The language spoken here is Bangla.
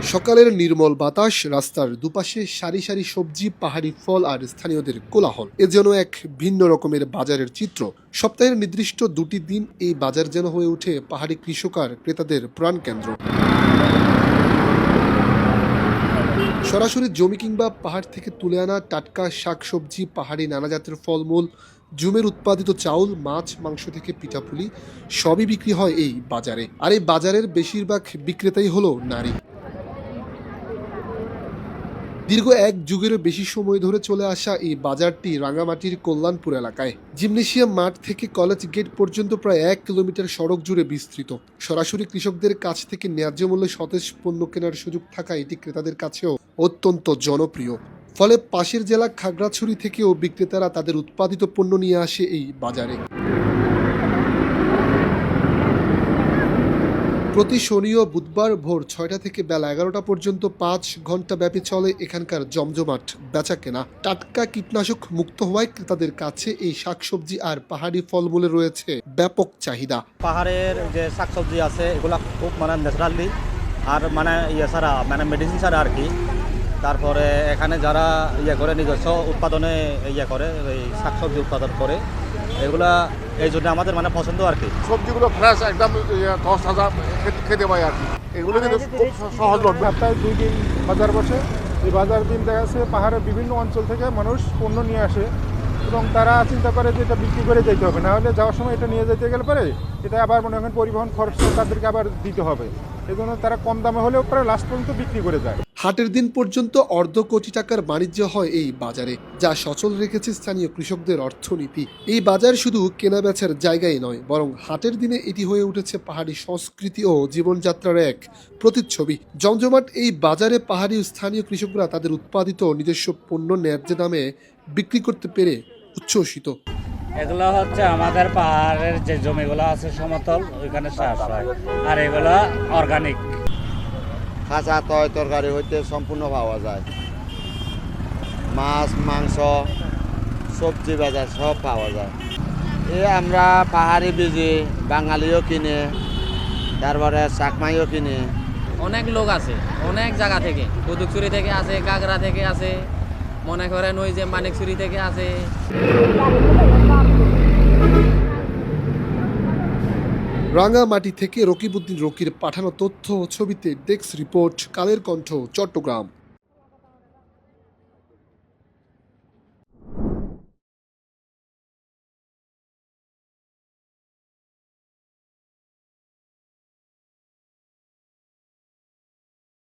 সকালের নির্মল বাতাস, রাস্তার দুপাশে সারি সারি সবজি, পাহাড়ি ফল আর স্থানীয়দের কোলাহল এ যেন এক ভিন্ন রকমের বাজারের চিত্র। সপ্তাহের নির্দিষ্ট দুটি দিন এই বাজার যেন হয়ে ওঠে পাহাড়ি কৃষক আর ক্রেতাদের প্রাণকেন্দ্র। সরাসরি জমি কিংবা পাহাড় থেকে তুলে আনা টাটকা শাকসবজি, পাহাড়ি নানা জাতের ফলমূল, জুমের উৎপাদিত চাউল, মাছ, মাংস থেকে পিঠাপুলি সবই বিক্রি হয় এই বাজারে। আর এই বাজারের বেশিরভাগ বিক্রেতাই হলো নারী। দীর্ঘ এক যুগেরও বেশি সময় ধরে চলে আসা এই বাজারটি রাঙামাটির কল্যাণপুর এলাকায়। জিমনেশিয়াম মাঠ থেকে কলেজ গেট পর্যন্ত প্রায় 1 কিলোমিটার সড়ক জুড়ে বিস্তৃত। সরাসরি কৃষকদের কাছ থেকে ন্যায্য মূল্যে সতেজ পণ্য কেনার সুযোগ থাকায় এটি ক্রেতাদের কাছেও অত্যন্ত জনপ্রিয়। ফলে পাশের জেলা খাগড়াছড়ি থেকেও বিক্রেতারা তাদের উৎপাদিত পণ্য নিয়ে আসে এই বাজারে। প্রতি শনি ও বুধবার ভোর 6টা থেকে বেলা 11টা পর্যন্ত 5 ঘন্টা ব্যাপী চলে এখানকার জমজমাট বেচা কেনা। টাটকা কীটনাশক মুক্ত হওয়ায় ক্রেতাদের কাছে এই শাকসবজি আর পাহাড়ি ফলমূলে রয়েছে ব্যাপক চাহিদা। পাহাড়ের যে শাকসবজি আছে এগুলা খুব ন্যাচারালি আর ছাড়া মেডিসিন ছাড়া আর কি। তারপরে এখানে যারা করে নিজস্ব উৎপাদনে করে এই শাকসবজি উৎপাদন করে, এগুলা এই জন্য আমাদের পছন্দ আর কি। সবজিগুলো ফ্রেশ একদম তাজা খেতে পাই আর কি। এগুলো কিন্তু খুব সহজ লভ্য। সপ্তাহে 2 দিন বাজার বসে। এই বাজার দিন দেখা যাচ্ছে পাহাড়ের বিভিন্ন অঞ্চল থেকে মানুষ পণ্য নিয়ে আসে এবং তারা চিন্তা করে যে এটা বিক্রি করে যেতে হবে, না হলে যাওয়ার সময় এটা নিয়ে যেতে গেলে পরে এটা আবার মনে করেন পরিবহন খরচ তাদেরকে আবার দিতে হবে। এই জন্য তারা কম দামে হলেও পরে লাস্ট পর্যন্ত বিক্রি করে যায়। হাটের দিন পর্যন্ত অর্ধ কোটি টাকার বাণিজ্য হয় এই বাজারে, যা সচল রেখেছে স্থানীয় কৃষকদের অর্থনীতি। এই বাজার শুধু কেনা বেচার জায়গায় নয়, বরং হাটের দিনে এটি হয়ে উঠেছে পাহাড়ি সংস্কৃতি ও জীবনযাত্রার এক প্রতিচ্ছবি। জমজমাট এই বাজারে পাহাড়ি স্থানীয় কৃষকরা তাদের উৎপাদিত নিজস্ব পণ্য ন্যায্য দামে বিক্রি করতে পেরে উচ্ছ্বসিত। এগুলো হচ্ছে আমাদের পাহাড়ের যে জমিগুলো আছে সমতল, ওইখানে চাষ হয়, আর এগুলো অর্গানিক। কাঁচা তরকারি হইতে সম্পূর্ণ পাওয়া যায়, মাছ, মাংস, সবজি বাজার সব পাওয়া যায়। আমরা পাহাড়ি বীজি বাঙালিও কিনে, তারপরে চাকমাইও কিনে। অনেক লোক আছে অনেক জায়গা থেকে, কুতুকছড়ি থেকে আছে, কাগড়া থেকে আছে, মনে করেন ওই যে মানিকছড়ি থেকে আছে। রাঙামাটি থেকে রকিবউদ্দিন রকির পাঠানো তথ্য ও ছবিতে ডেস্ক রিপোর্ট, কালের কণ্ঠ, চট্টগ্রাম।